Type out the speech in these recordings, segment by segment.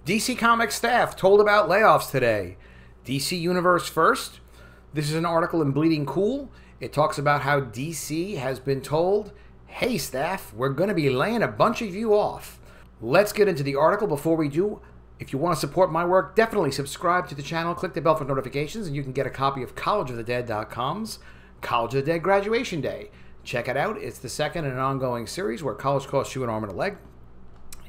DC Comics staff told about layoffs today. DC Universe first. This is an article in Bleeding Cool. It talks about how DC has been told, hey staff, we're going to be laying a bunch of you off. Let's get into the article. Before we do, if you want to support my work, definitely subscribe to the channel, click the bell for notifications, and you can get a copy of collegeofthedead.com's College of the Dead Graduation Day. Check it out. It's the second in an ongoing series where college costs you an arm and a leg.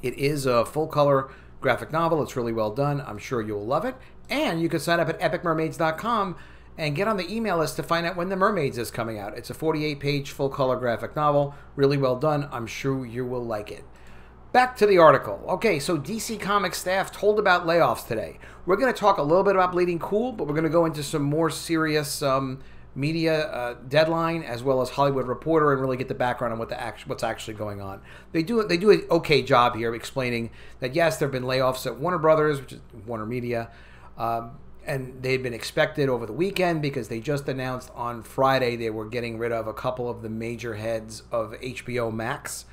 It is a full-color graphic novel. It's really well done. I'm sure you'll love it. And you can sign up at epicmermaids.com and get on the email list to find out when The Mermaids is coming out. It's a 48-page full-color graphic novel. Really well done. I'm sure you will like it. Back to the article. Okay, so DC Comics staff told about layoffs today. We're going to talk a little bit about Bleeding Cool, but we're going to go into some more serious media Deadline as well as Hollywood Reporter and really get the background on what's actually going on. They do an okay job here explaining that yes, there have been layoffs at Warner Brothers, which is WarnerMedia, and they've been expected over the weekend because they just announced on Friday they were getting rid of a couple of the major heads of HBO Max,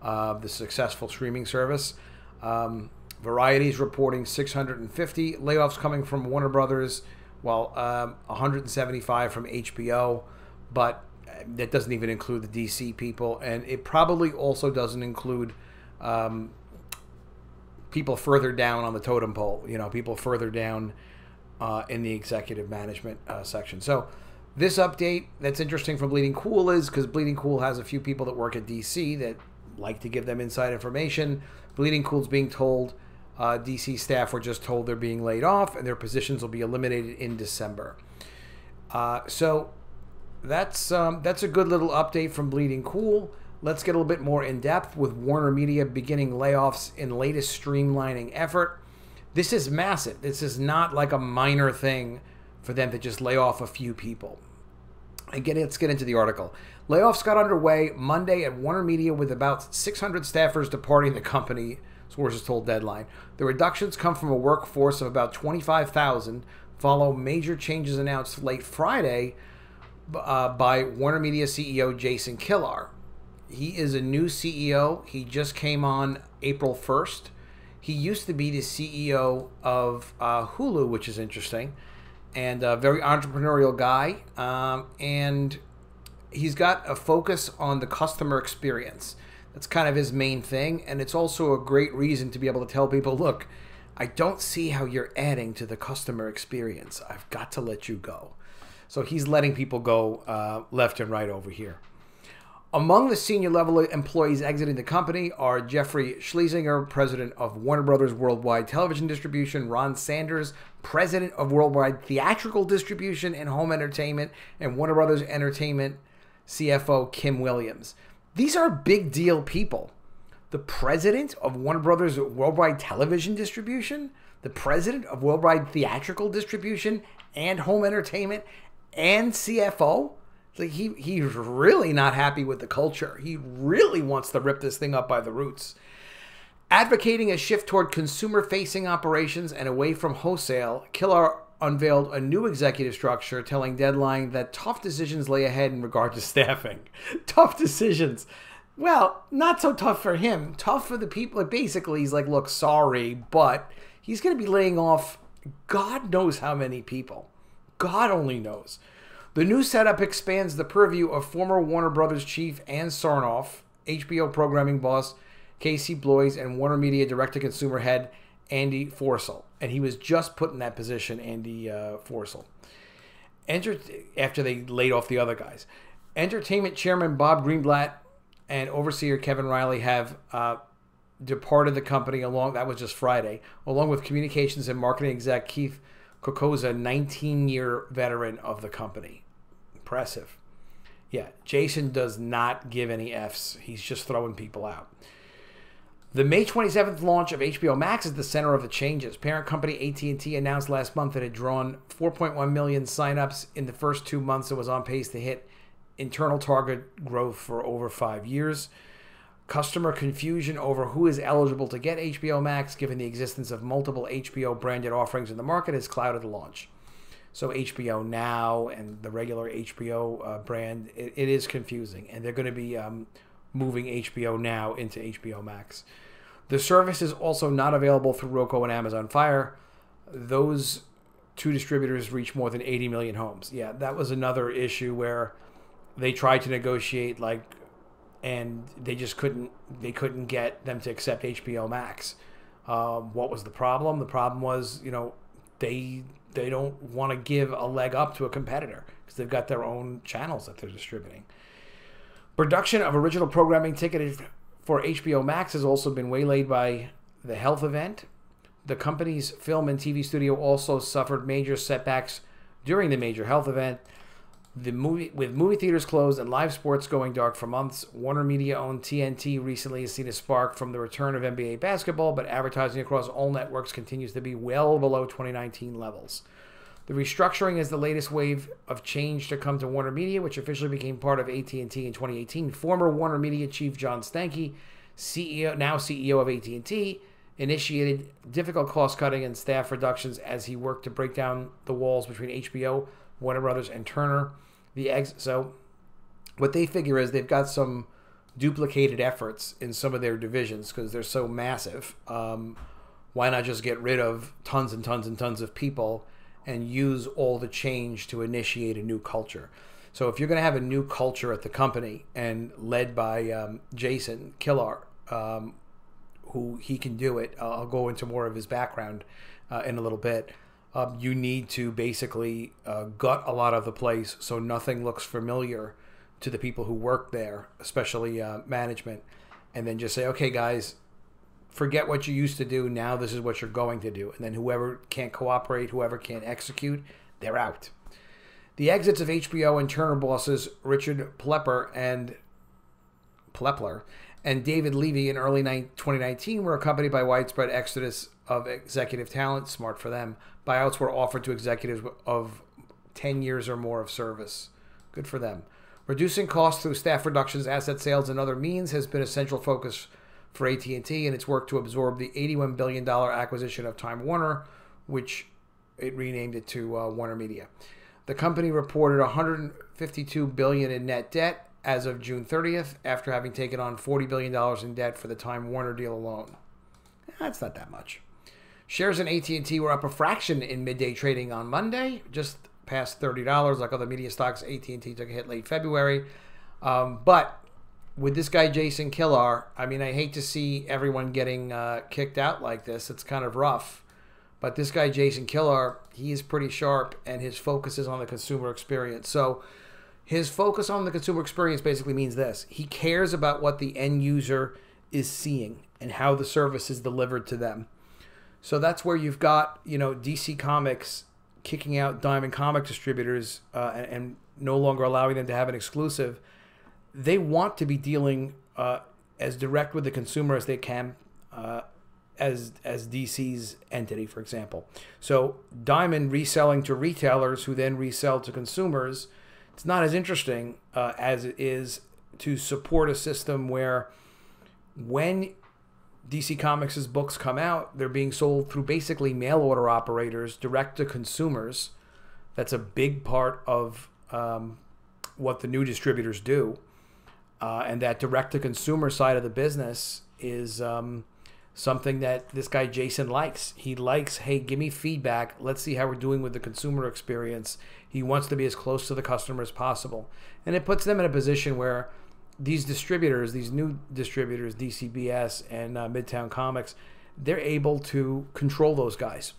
the successful streaming service. Variety is reporting 650 layoffs coming from Warner Brothers, while 175 from HBO, but that doesn't even include the DC people, and it probably also doesn't include people further down on the totem pole, people further down in the executive management section. So this update that's interesting from Bleeding Cool is because Bleeding Cool has a few people that work at DC that like to give them inside information. Bleeding Cool's being told DC staff were just told they're being laid off and their positions will be eliminated in December. So that's a good little update from Bleeding Cool. Let's get a little bit more in depth with WarnerMedia beginning layoffs in latest streamlining effort. This is massive. This is not like a minor thing for them to just lay off a few people. Again, let's get into the article. Layoffs got underway Monday at WarnerMedia with about 600 staffers departing the company, sources told Deadline. The reductions come from a workforce of about 25,000, follow major changes announced late Friday by WarnerMedia CEO Jason Kilar. He is a new CEO. He just came on April 1st. He used to be the CEO of Hulu, which is interesting, and a very entrepreneurial guy. And he's got a focus on the customer experience. That's kind of his main thing, and it's also a great reason to be able to tell people, look, I don't see how you're adding to the customer experience. I've got to let you go. So he's letting people go left and right over here. Among the senior level employees exiting the company are Jeffrey Schlesinger, president of Warner Brothers Worldwide Television Distribution, Ron Sanders, president of Worldwide Theatrical Distribution and Home Entertainment, and Warner Brothers Entertainment CFO Kim Williams. These are big deal people. The president of Warner Brothers Worldwide Television Distribution, the president of Worldwide Theatrical Distribution and Home Entertainment, and CFO. Like he's really not happy with the culture. He really wants to rip this thing up by the roots. Advocating a shift toward consumer-facing operations and away from wholesale, Kilar unveiled a new executive structure, telling Deadline that tough decisions lay ahead in regard to staffing. Tough decisions. Well, not so tough for him. Tough for the people. Basically, he's like, look, sorry, but he's going to be laying off God knows how many people. God only knows. The new setup expands the purview of former Warner Brothers chief Ann Sarnoff, HBO programming boss Casey Bloys, and WarnerMedia direct-to-consumer head Andy Forssell. And he was just put in that position, Andy Forssell, after they laid off the other guys. Entertainment chairman Bob Greenblatt and overseer Kevin Riley have departed the company that was just Friday, along with communications and marketing exec Keith Kokoza, 19-year veteran of the company. Impressive. Yeah, Jason does not give any Fs. He's just throwing people out. The May 27th launch of HBO Max is the center of the changes. Parent company AT&T announced last month that it had drawn 4.1 million signups in the first 2 months and was on pace to hit internal target growth for over 5 years. Customer confusion over who is eligible to get HBO Max, given the existence of multiple HBO branded offerings in the market, has clouded the launch. So HBO Now and the regular HBO brand, it is confusing, and they're going to be moving HBO Now into HBO Max. The service is also not available through Roku and Amazon Fire. Those two distributors reach more than 80 million homes. Yeah, that was another issue where they tried to negotiate, and they just couldn't get them to accept HBO Max. What was the problem? The problem was, they don't want to give a leg up to a competitor because they've got their own channels that they're distributing. Production of original programming ticketed for HBO Max has also been waylaid by the health event. The company's film and TV studio also suffered major setbacks during the major health event. With movie theaters closed and live sports going dark for months, WarnerMedia-owned TNT recently has seen a spark from the return of NBA basketball, but advertising across all networks continues to be well below 2019 levels. The restructuring is the latest wave of change to come to WarnerMedia, which officially became part of AT&T in 2018. Former WarnerMedia chief John Stankey, now CEO of AT&T, initiated difficult cost-cutting and staff reductions as he worked to break down the walls between HBO, Warner Brothers, and Turner. So what they figure is they've got some duplicated efforts in some of their divisions because they're so massive. Why not just get rid of tons and tons and tons of people and use all the change to initiate a new culture? So if you're going to have a new culture at the company and led by Jason Kilar, who he can do it, I'll go into more of his background in a little bit. You need to basically gut a lot of the place so nothing looks familiar to the people who work there, especially management, and then just say, okay, guys, forget what you used to do. Now this is what you're going to do. And then whoever can't cooperate, whoever can't execute, they're out. The exits of HBO and Turner bosses Richard Plepler and David Levy in early 2019 were accompanied by widespread exodus of executive talent. Smart for them. Buyouts were offered to executives of 10 years or more of service. Good for them. Reducing costs through staff reductions, asset sales, and other means has been a central focus for AT&T in its work to absorb the $81 billion acquisition of Time Warner, which it renamed it to WarnerMedia. The company reported $152 billion in net debt as of June 30th, after having taken on $40 billion in debt for the Time Warner deal alone. That's not that much. Shares in AT&T were up a fraction in midday trading on Monday, just past $30. Like other media stocks, AT&T took a hit late February. But with this guy, Jason Kilar, I hate to see everyone getting kicked out like this. It's kind of rough. But this guy, Jason Kilar, he is pretty sharp, and his focus is on the consumer experience. So his focus on the consumer experience basically means this. He cares about what the end user is seeing and how the service is delivered to them. So that's where you've got, DC Comics kicking out Diamond comic distributors and no longer allowing them to have an exclusive. They want to be dealing as direct with the consumer as they can, as DC's entity, for example. So Diamond reselling to retailers who then resell to consumers, it's not as interesting as it is to support a system where when DC Comics' books come out, they're being sold through basically mail order operators direct to consumers. That's a big part of what the new distributors do. And that direct to consumer side of the business is something that this guy Jason likes. He likes, hey, give me feedback. Let's see how we're doing with the consumer experience. He wants to be as close to the customer as possible. And it puts them in a position where these distributors, these new distributors, DCBS and Midtown Comics, they're able to control those guys.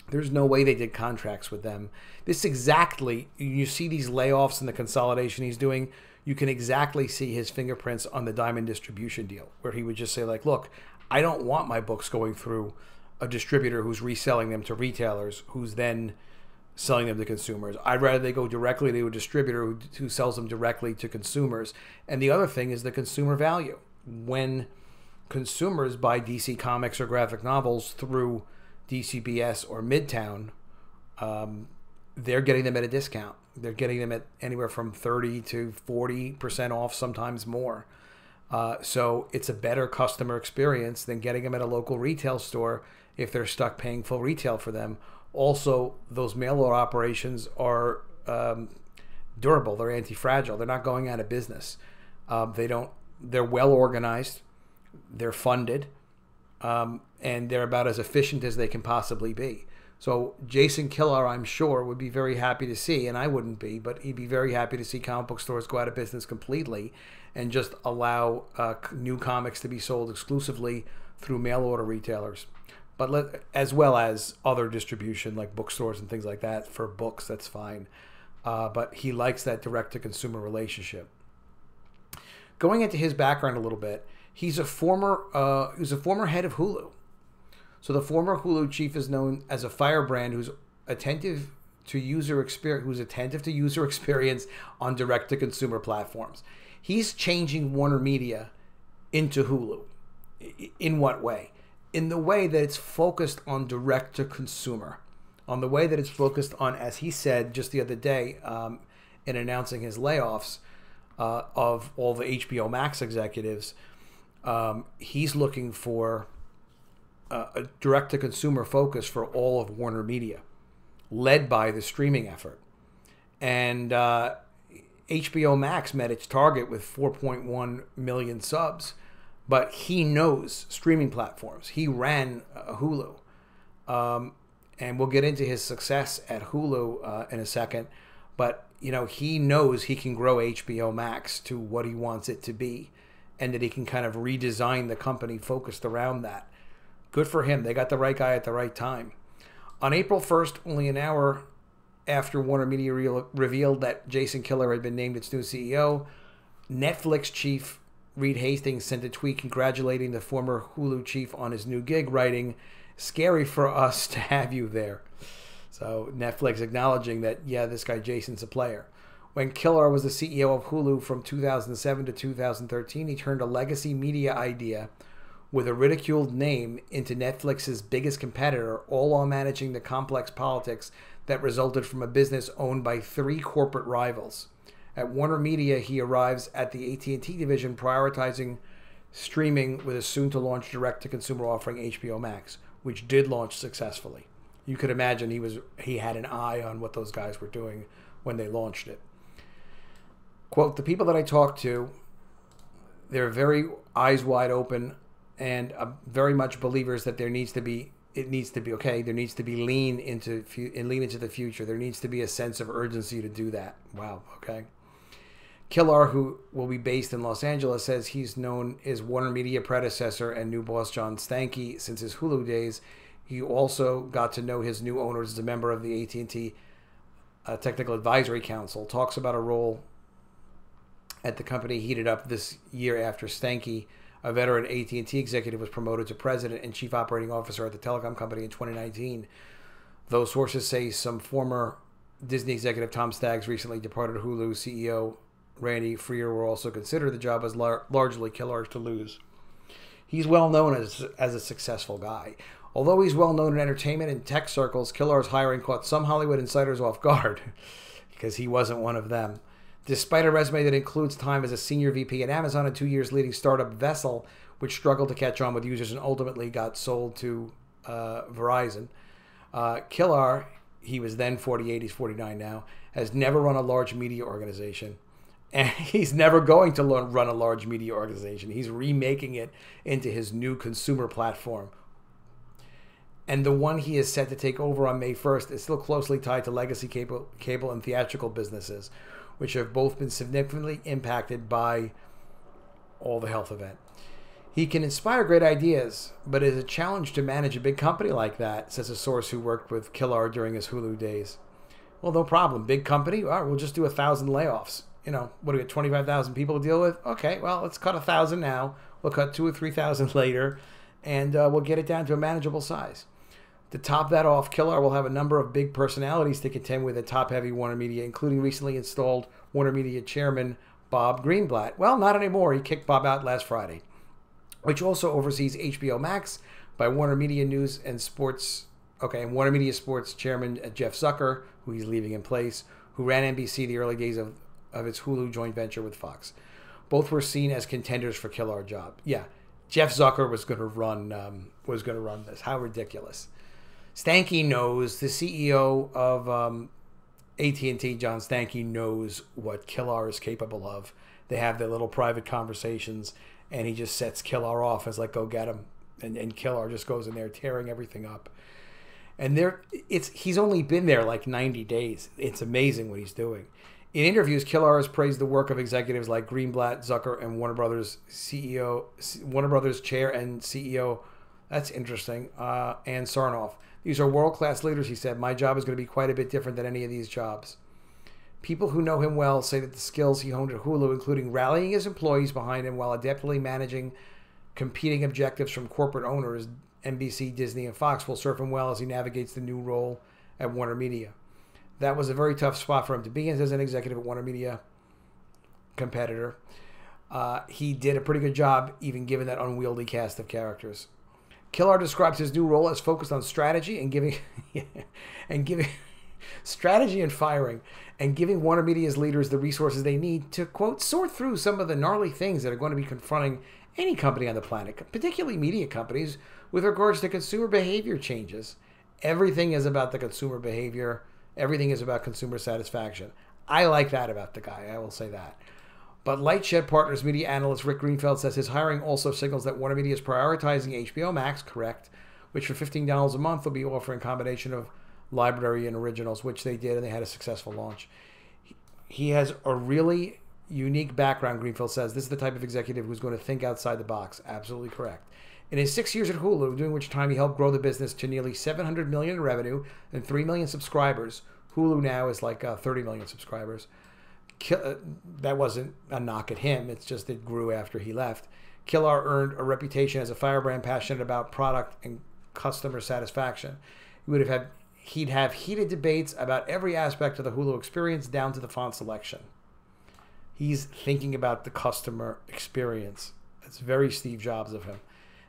There's no way they did contracts with them. This exactly, you see these layoffs and the consolidation he's doing, you can exactly see his fingerprints on the Diamond distribution deal, where he would just say, look, I don't want my books going through a distributor who's reselling them to retailers, who's then selling them to consumers. I'd rather they go directly to a distributor who sells them directly to consumers. And the other thing is the consumer value. When consumers buy DC Comics or graphic novels through DCBS or Midtown, they're getting them at a discount. They're getting them at anywhere from 30 to 40% off, sometimes more. So it's a better customer experience than getting them at a local retail store if they're stuck paying full retail for them. Also, those mail order operations are durable. They're anti-fragile. They're not going out of business. They're well organized. They're funded. and they're about as efficient as they can possibly be. So Jason Kilar, I'm sure, would be very happy to see, and I wouldn't be, but he'd be very happy to see comic book stores go out of business completely and just allow new comics to be sold exclusively through mail order retailers, but as well as other distribution like bookstores and things like that for books. That's fine, but he likes that direct-to-consumer relationship. Going into his background a little bit, he's a former head of Hulu. So the former Hulu chief is known as a firebrand who's attentive to user experience on direct-to-consumer platforms. He's changing WarnerMedia into Hulu. In what way? In the way that it's focused on direct-to-consumer, on the way that it's focused on, as he said just the other day in announcing his layoffs of all the HBO Max executives, he's looking for a direct-to-consumer focus for all of WarnerMedia, led by the streaming effort. And HBO Max met its target with 4.1 million subs, but he knows streaming platforms. He ran Hulu. And we'll get into his success at Hulu in a second. But, he knows he can grow HBO Max to what he wants it to be, and that he can kind of redesign the company focused around that. Good for him. They got the right guy at the right time. On April 1st, only an hour after WarnerMedia revealed that Jason Kilar had been named its new CEO, Netflix chief Reed Hastings sent a tweet congratulating the former Hulu chief on his new gig, writing, "Scary for us to have you there." So Netflix acknowledging that, yeah, this guy Jason's a player. When Kilar was the CEO of Hulu from 2007 to 2013, he turned a legacy media idea with a ridiculed name into Netflix's biggest competitor, all while managing the complex politics that resulted from a business owned by 3 corporate rivals. At WarnerMedia, he arrives at the AT&T division, prioritizing streaming with a soon-to-launch direct-to-consumer offering, HBO Max, which did launch successfully. You could imagine he had an eye on what those guys were doing when they launched it. Quote, "The people that I talk to, they're very eyes wide open and very much believers that there needs to be lean into the future. There needs to be a sense of urgency to do that." Wow, okay. Kilar, who will be based in Los Angeles, says he's known his WarnerMedia predecessor and new boss John Stankey since his Hulu days. He also got to know his new owners as a member of the AT&T Technical Advisory Council. Talks about a role at the company heated up this year after Stankey, a veteran AT&T executive, was promoted to president and chief operating officer at the telecom company in 2019. Though sources say some former Disney executive Tom Staggs recently departed Hulu CEO Randy Freer will also consider the job as largely Kilar's to lose. He's well known as a successful guy. Although he's well known in entertainment and tech circles, Kilar's hiring caught some Hollywood insiders off guard because he wasn't one of them. Despite a resume that includes time as a senior VP at Amazon and 2 years leading startup Vessel, which struggled to catch on with users and ultimately got sold to Verizon, Kilar, he was then 48, he's 49 now, has never run a large media organization. And he's never going to run a large media organization. He's remaking it into his new consumer platform. And the one he is set to take over on May 1st is still closely tied to legacy cable and theatrical businesses, which have both been significantly impacted by all the health event. He can inspire great ideas, but it is a challenge to manage a big company like that, says a source who worked with Kilar during his Hulu days. Well, no problem. Big company? All right, we'll just do 1,000 layoffs. What do we get, 25,000 people to deal with? Okay, well, let's cut 1,000 now. We'll cut 2,000 or 3,000 later, and we'll get it down to a manageable size. To top that off, Kilar will have a number of big personalities to contend with at top-heavy WarnerMedia, including recently installed WarnerMedia chairman Bob Greenblatt. Well, not anymore. He kicked Bob out last Friday, which also oversees HBO Max by WarnerMedia News and Sports. Okay, and WarnerMedia Sports chairman Jeff Zucker, who he's leaving in place, who ran NBC the early days of its Hulu joint venture with Fox. Both were seen as contenders for Kilar job. Yeah, Jeff Zucker was going to run this. How ridiculous! Stankey knows, the CEO of AT&T, John Stankey, knows what Kilar is capable of. They have their little private conversations, and he just sets Kilar off as like, go get him. And Kilar just goes in there tearing everything up. And he's only been there like 90 days. It's amazing what he's doing. In interviews, Kilar has praised the work of executives like Greenblatt, Zucker, and Warner Brothers chair and CEO. That's interesting. And Sarnoff. These are world-class leaders, he said. My job is going to be quite a bit different than any of these jobs. People who know him well say that the skills he honed at Hulu, including rallying his employees behind him while adeptly managing competing objectives from corporate owners, NBC, Disney, and Fox, will serve him well as he navigates the new role at WarnerMedia. That was a very tough spot for him to be in as an executive at WarnerMedia competitor. He did a pretty good job, even given that unwieldy cast of characters. Kilar describes his new role as focused on strategy and giving strategy and firing, and giving WarnerMedia's leaders the resources they need to, quote, sort through some of the gnarly things that are going to be confronting any company on the planet, particularly media companies, with regards to consumer behavior changes. Everything is about the consumer behavior. Everything is about consumer satisfaction. I like that about the guy, I will say that. But Lightshed Partners media analyst Rick Greenfeld says his hiring also signals that WarnerMedia is prioritizing HBO Max, correct, which for $15 a month will be offering a combination of library and originals, which they did, and they had a successful launch. He has a really unique background, Greenfield says. This is the type of executive who's going to think outside the box. Absolutely correct. In his 6 years at Hulu, during which time he helped grow the business to nearly $700 million in revenue and 3 million subscribers, Hulu now is like 30 million subscribers. That wasn't a knock at him. It's just it grew after he left. Kilar earned a reputation as a firebrand passionate about product and customer satisfaction. He'd have heated debates about every aspect of the Hulu experience down to the font selection. He's thinking about the customer experience. That's very Steve Jobs of him.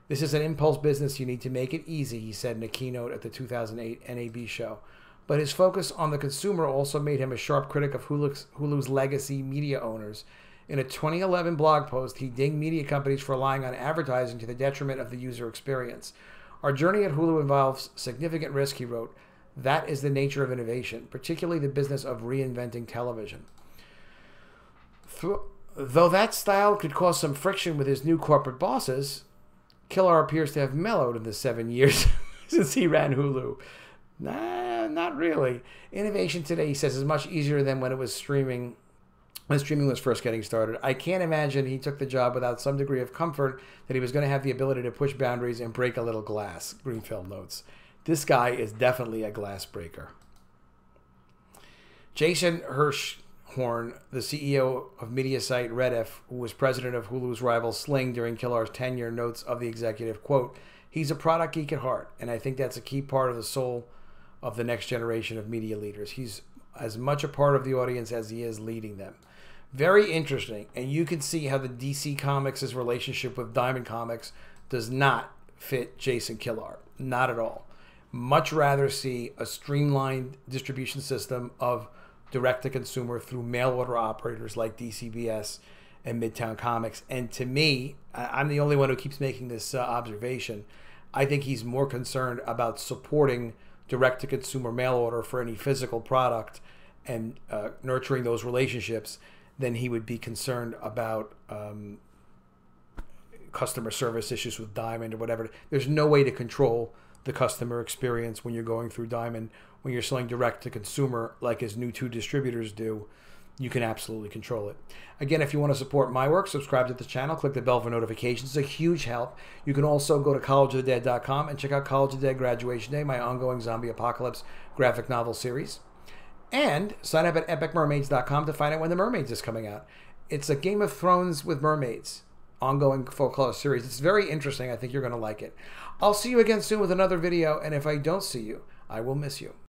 This is an impulse business. You need to make it easy, he said in a keynote at the 2008 NAB show. But his focus on the consumer also made him a sharp critic of Hulu's legacy media owners. In a 2011 blog post, he dinged media companies for relying on advertising to the detriment of the user experience. Our journey at Hulu involves significant risk, he wrote. That is the nature of innovation, particularly the business of reinventing television. Though that style could cause some friction with his new corporate bosses, Kilar appears to have mellowed in the 7 years since he ran Hulu. Nah, not really. Innovation today, he says, is much easier than when streaming was first getting started. I can't imagine he took the job without some degree of comfort that he was going to have the ability to push boundaries and break a little glass, Greenfield notes. This guy is definitely a glass breaker. Jason Hirschhorn, the CEO of media site Rediff, who was president of Hulu's rival Sling during Kilar's tenure, notes of the executive, quote, he's a product geek at heart, and I think that's a key part of the soul of the next generation of media leaders. He's as much a part of the audience as he is leading them. Very interesting, and you can see how the DC Comics' relationship with Diamond Comics does not fit Jason Kilar. Not at all. Much rather see a streamlined distribution system of direct-to-consumer through mail-order operators like DCBS and Midtown Comics. And to me, I'm the only one who keeps making this observation, I think he's more concerned about supporting direct-to-consumer mail order for any physical product and nurturing those relationships than he would be concerned about customer service issues with Diamond or whatever. There's no way to control the customer experience when you're going through Diamond. When you're selling direct-to-consumer like his new two distributors do, you can absolutely control it. Again, if you want to support my work, subscribe to the channel, click the bell for notifications. It's a huge help. You can also go to collegeofthedead.com and check out College of the Dead Graduation Day, my ongoing zombie apocalypse graphic novel series. And sign up at epicmermaids.com to find out when The Mermaids is coming out. It's a Game of Thrones with mermaids, ongoing full-color series. It's very interesting. I think you're going to like it. I'll see you again soon with another video, and if I don't see you, I will miss you.